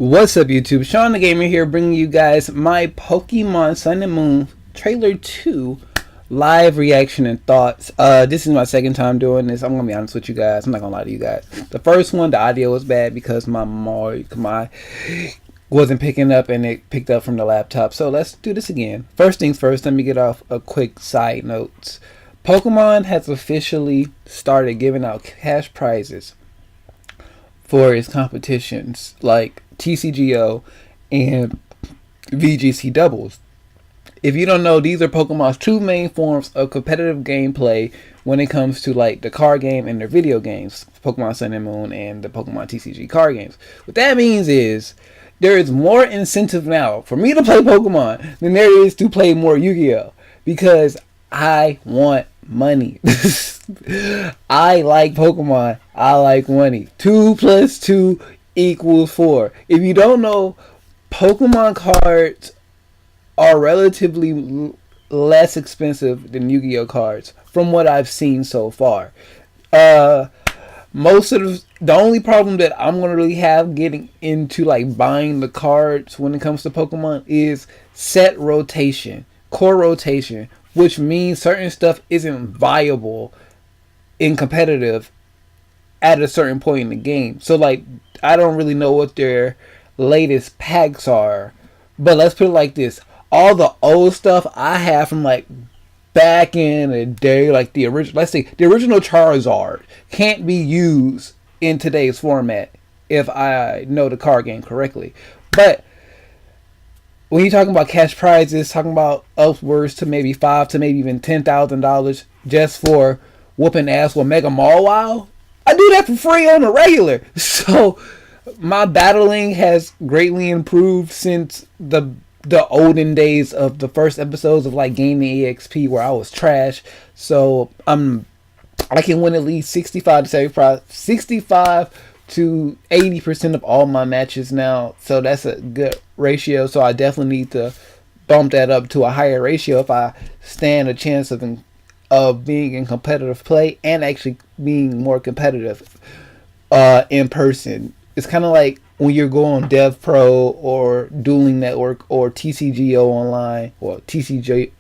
What's up YouTube, Shawn the Gamer here, bringing you guys my Pokemon Sun and Moon Trailer 2 live reaction and thoughts. This is my second time doing this. I'm gonna be honest with you guys, I'm not gonna lie to you guys. The first one, the audio was bad because my wasn't picking up and it picked up from the laptop. So let's do this again. First things first, let me get off a quick side notes. Pokemon has officially started giving out cash prizes for its competitions like TCGO and VGC doubles. If you don't know, these are Pokemon's two main forms of competitive gameplay when it comes to like the card game and their video games, Pokemon Sun and Moon and the Pokemon TCG card games. What that means is there is more incentive now for me to play Pokemon than there is to play more Yu-Gi-Oh! Because I want money. I like Pokemon. I like money. 2 plus 2 equals 4. If you don't know, Pokemon cards are relatively less expensive than Yu-Gi-Oh cards from what I've seen so far. Most of the only problem that I'm gonna really have getting into like buying the cards when it comes to Pokemon is set rotation, core rotation, which means certain stuff isn't viable in competitive at a certain point in the game. So like I don't really know what their latest packs are, but let's put it like this: all the old stuff I have from like back in the day, like the original, let's say the original Charizard, can't be used in today's format if I know the card game correctly. But when you're talking about cash prizes, talking about upwards to maybe $5,000 to maybe even $10,000 just for whooping ass with Mega Mawile, I do that for free on the regular. So my battling has greatly improved since the olden days of the first episodes of like Gaming EXP where I was trash. So I can win at least 65 to 80% of all my matches now. So that's a good ratio. So I definitely need to bump that up to a higher ratio if I stand a chance of being in competitive play and actually being more competitive in person. It's kind of like when you're going DevPro or Duelingnetwork or TCGO online or TCGO,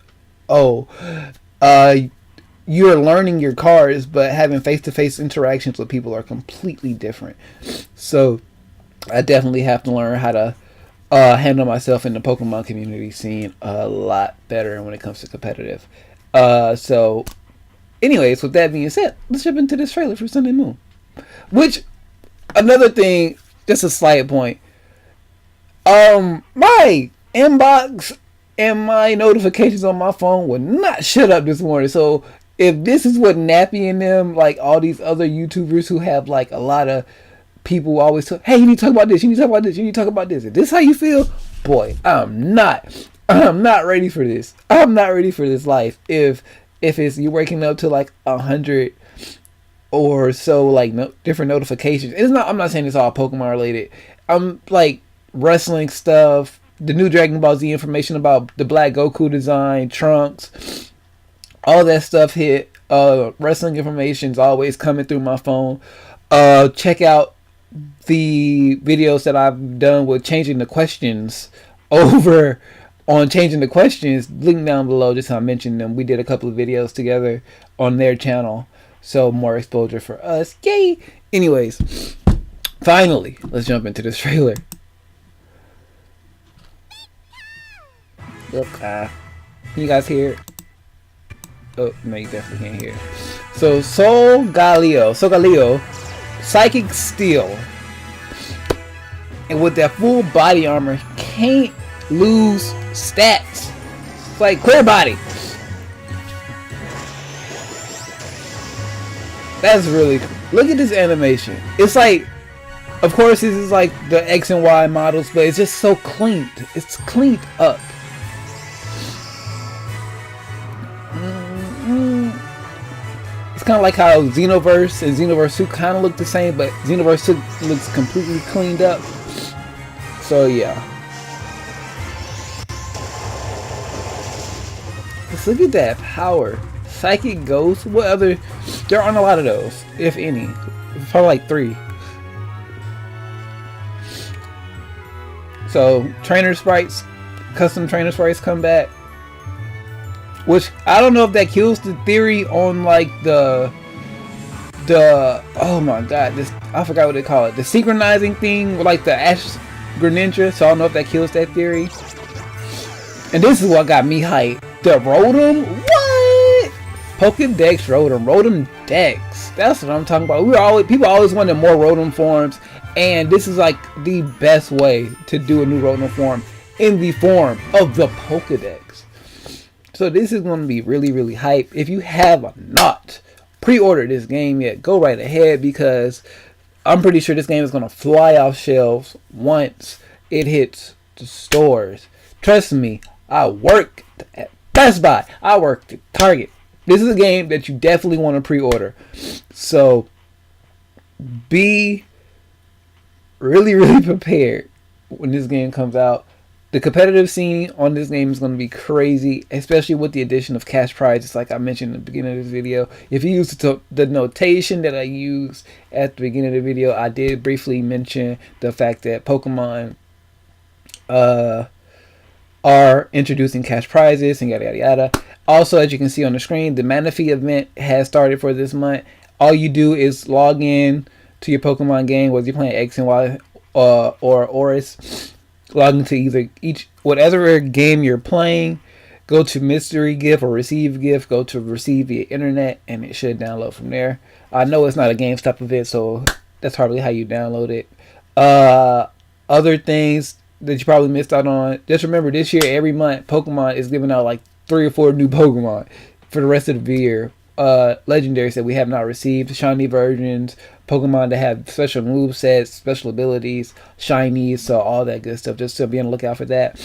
you're learning your cards, but having face-to-face interactions with people are completely different. So I definitely have to learn how to handle myself in the Pokemon community scene a lot better when it comes to competitive. So anyways, with that being said, let's jump into this trailer for Sun and Moon. Which, another thing, just a slight point, my inbox and my notifications on my phone would not shut up this morning. So if this is what Nappy and them, like all these other YouTubers who have like a lot of people always talk, hey, you need to talk about this, you need to talk about this, you need to talk about this, is this how you feel? Boy, I'm not ready for this. I'm not ready for this life. If it's you're waking up to like 100 or so like different notifications. It's not. I'm not saying it's all Pokemon related. I'm like wrestling stuff, the new Dragon Ball Z information about the Black Goku design, Trunks, all that stuff hit. Wrestling information is always coming through my phone. Check out the videos that I've done with changing the questions over on changing the questions. Link down below, just how I mentioned them. We did a couple of videos together on their channel. So more exposure for us. Yay! Anyways, finally, let's jump into this trailer. Look, can you guys hear it? Oh, no, you definitely can't hear it. So, Solgaleo, Psychic Steel. And with that full body armor, can't lose stats. It's like clear body. That's really cool. Look at this animation. It's like, of course this is like the X and Y models, but it's just so cleaned. It's cleaned up. It's kind of like how Xenoverse and Xenoverse 2 kind of look the same, but Xenoverse 2 looks completely cleaned up. So yeah. Let's look at that power. Psychic Ghost. What other? There aren't a lot of those, if any. Probably like 3. So trainer sprites, custom trainer sprites come back, which I don't know if that kills the theory on like the oh my god, this, I forgot what they call it, the synchronizing thing with like the Ash Greninja. So I don't know if that kills that theory. And this is what got me hyped. The Rotom, what? Pokedex Rotom, Rotom-Dex. That's what I'm talking about. People always wanted more Rotom forms, and this is like the best way to do a new Rotom form in the form of the Pokedex. So this is going to be really, really hype. If you have not pre-ordered this game yet, go right ahead, because I'm pretty sure this game is going to fly off shelves once it hits the stores. Trust me, I work at Best Buy. I work at Target. This is a game that you definitely want to pre-order. So be really, really prepared when this game comes out. The competitive scene on this game is going to be crazy, especially with the addition of cash prizes, like I mentioned in the beginning of this video. If you use the notation that I used at the beginning of the video, I did briefly mention the fact that Pokemon are introducing cash prizes and yada yada yada. Also, as you can see on the screen, the Manaphy event has started for this month. All you do is log in to your Pokemon game, whether you're playing X and Y or Oris. Log into either whatever game you're playing. Go to mystery gift or receive gift. Go to receive via internet, and it should download from there. I know it's not a GameStop event, so that's probably how you download it. Other things that you probably missed out on. Just remember, this year, every month, Pokemon is giving out like 3 or 4 new Pokemon for the rest of the year. Legendaries that we have not received, shiny versions, Pokemon that have special move sets, special abilities, shinies, so all that good stuff. Just to be on the lookout for that.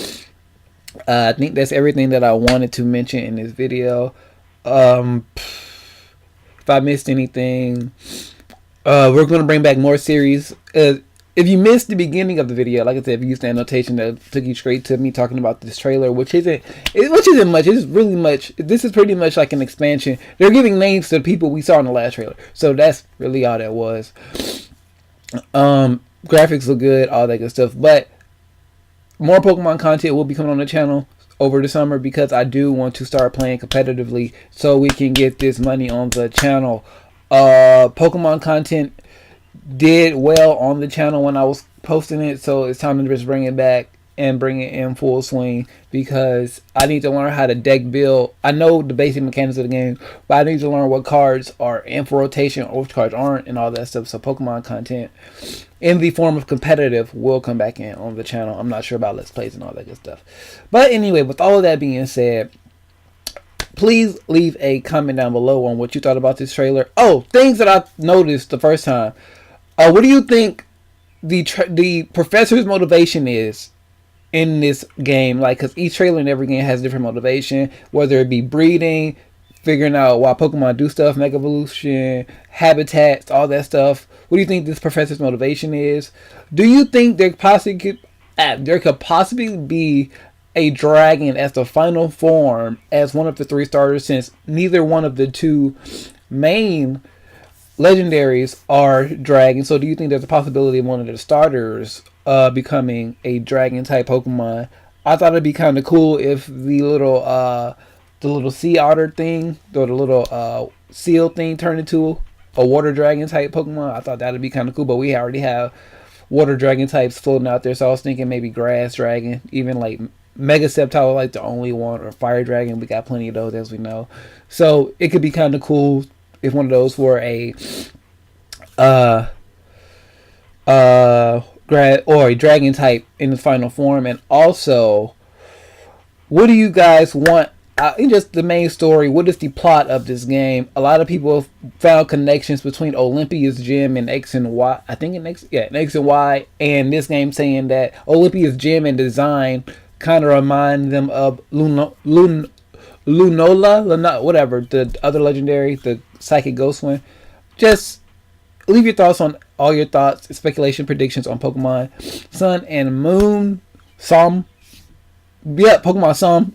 I think that's everything that I wanted to mention in this video. If I missed anything, we're going to bring back more series. If you missed the beginning of the video, like I said, if you used the annotation that took you straight to me talking about this trailer, which isn't much. It's really much. This is pretty much like an expansion. They're giving names to the people we saw in the last trailer, so that's really all that was. Graphics look good, all that good stuff. But more Pokemon content will be coming on the channel over the summer, because I do want to start playing competitively so we can get this money on the channel. Pokemon content did well on the channel when I was posting it, so it's time to just bring it back and bring it in full swing, because I need to learn how to deck build. I know the basic mechanics of the game, but I need to learn what cards are in for rotation or which cards aren't and all that stuff. So Pokemon content in the form of competitive will come back in on the channel. I'm not sure about Let's Plays and all that good stuff. But anyway, with all of that being said, please leave a comment down below on what you thought about this trailer. Oh, things that I noticed the first time. What do you think the professor's motivation is in this game? Like, because each trailer in every game has different motivation, whether it be breeding, figuring out why Pokemon do stuff, Mega Evolution, habitats, all that stuff. What do you think this professor's motivation is? Do you think there could possibly be a dragon as the final form as one of the 3 starters, since neither one of the 2 main legendaries are dragons? So do you think there's a possibility of one of the starters becoming a dragon type Pokemon? I thought it'd be kind of cool if the little sea otter thing, or the little seal thing, turned into a water dragon type Pokemon. I thought that'd be kind of cool, but we already have water dragon types floating out there, so I was thinking maybe grass dragon, even like Mega Sceptile, like the only one, or fire dragon. We got plenty of those, as we know. So it could be kind of cool if one of those were a dragon type in the final form. And also, what do you guys want? Just the main story. What is the plot of this game? A lot of people have found connections between Olympia's Gym and X and Y. I think in X and Y, and this game, saying that Olympia's Gym and design kind of remind them of Lunola, whatever, the other legendary, the Psychic Ghost one. Just leave your thoughts on all your thoughts, speculation, predictions on Pokemon Sun and Moon. Pokemon Sun.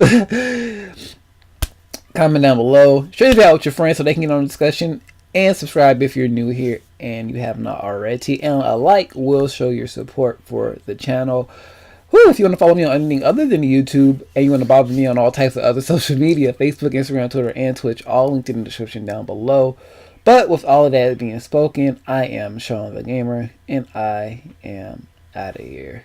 Comment down below. Share it out with your friends so they can get on the discussion. And subscribe if you're new here and you have not already. And a like will show your support for the channel. Whew, if you want to follow me on anything other than YouTube and you want to bother me on all types of other social media, Facebook, Instagram, Twitter, and Twitch, all linked in the description down below. But with all of that being spoken, I am Shawn the Gamer, and I am out of here.